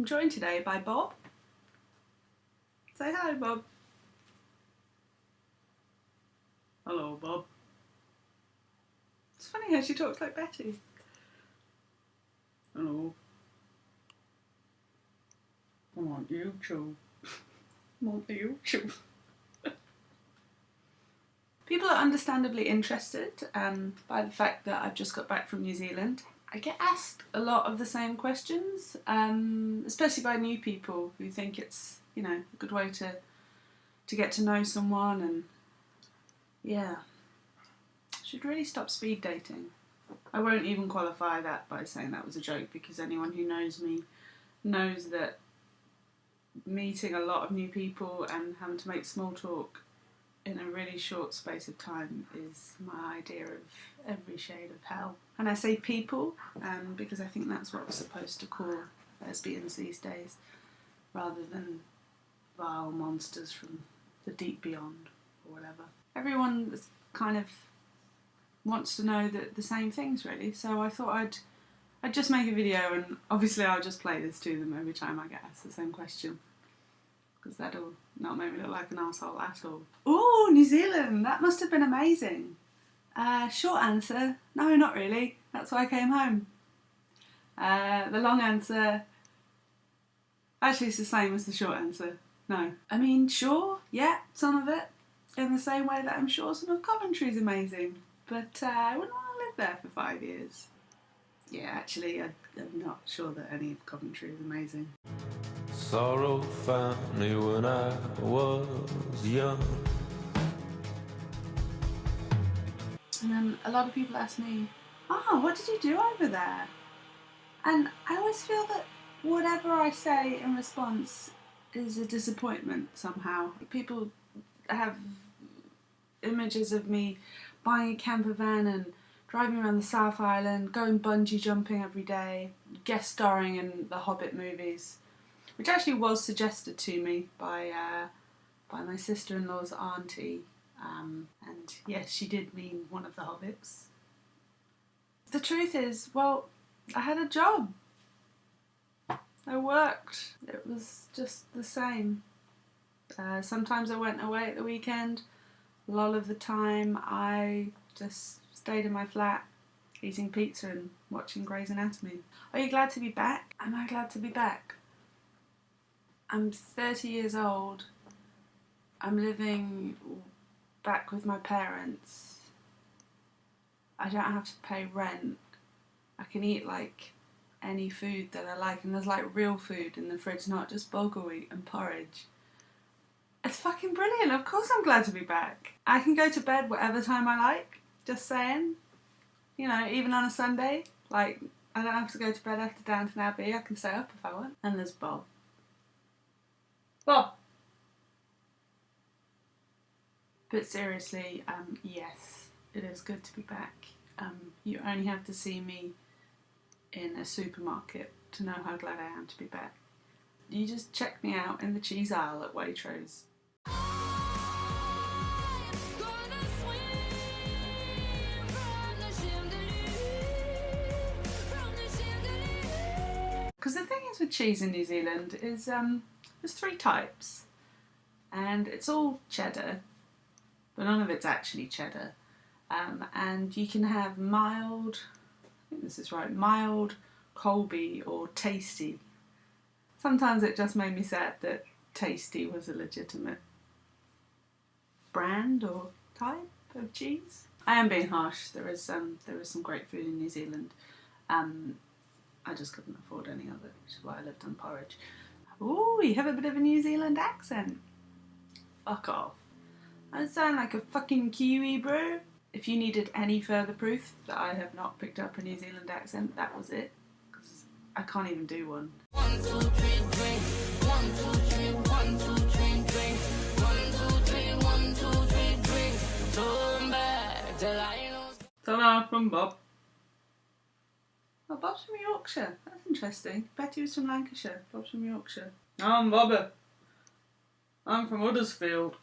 I'm joined today by Bob. Say hi, Bob. Hello, Bob. It's funny how she talks like Betty. Hello. I'm on YouTube. I'm on YouTube. People are understandably interested by the fact that I've just got back from New Zealand. I get asked a lot of the same questions, especially by new people who think it's, you know, a good way to get to know someone, and yeah, should really stop speed dating. I won't even qualify that by saying that was a joke, because anyone who knows me knows that meeting a lot of new people and having to make small talk in a really short space of time is my idea of every shade of hell. And I say people because I think that's what we're supposed to call lesbians these days, rather than vile monsters from the deep beyond or whatever. Everyone kind of wants to know the same things, really, so I thought I'd just make a video, and obviously I'll just play this to them every time I get asked the same question, because that'll not make me look like an arsehole at all. Ooh, New Zealand! That must have been amazing. Short answer, no, not really. That's why I came home. The long answer, actually it's the same as the short answer. No. I mean, sure, yeah, some of it. In the same way that I'm sure some of Coventry's amazing. But I wouldn't want to live there for 5 years. Yeah, actually, I'm not sure that any of Coventry is amazing. Sorrow found me when I was young. And then a lot of people ask me, oh, what did you do over there? And I always feel that whatever I say in response is a disappointment somehow. People have images of me buying a camper van and driving around the South Island, going bungee jumping every day, guest starring in the Hobbit movies, which actually was suggested to me by my sister-in-law's auntie. And yes, she did mean one of the Hobbits. The truth is, well, I had a job. I worked. It was just the same. Sometimes I went away at the weekend. A lot of the time I just stayed in my flat, eating pizza and watching Grey's Anatomy. Are you glad to be back? Am I glad to be back? I'm 30 years old. I'm living back with my parents. I don't have to pay rent. I can eat like any food that I like, and there's like real food in the fridge, not just bulgur wheat and porridge. It's fucking brilliant. Of course I'm glad to be back. I can go to bed whatever time I like, just saying. You know, even on a Sunday, like, I don't have to go to bed after Downton Abbey. I can stay up if I want. And there's Bob. Bob! But seriously, yes, it is good to be back. You only have to see me in a supermarket to know how glad I am to be back. You just check me out in the cheese aisle at Waitrose. Because the thing is with cheese in New Zealand is there's 3 types, and it's all cheddar, but none of it's actually cheddar. And you can have mild, I think this is right, mild, Colby or tasty. Sometimes it just made me sad that tasty was a legitimate brand or type of cheese. I am being harsh. There is some great food in New Zealand. I just couldn't afford any of it, which is why I lived on porridge. Ooh, you have a bit of a New Zealand accent. Fuck off. I sound like a fucking Kiwi, bro. If you needed any further proof that I have not picked up a New Zealand accent, that was it. Because I can't even do one. 1, 2, 3, drink. 1, 2, 3, 1, 2, 3, drink. 1, 2, 3, 1, 2, 3, drink. Turn back till I know. Ta-da from Bob. Oh, Bob's from Yorkshire. That's interesting. Betty was from Lancashire. Bob's from Yorkshire. I'm Bobby. I'm from Huddersfield.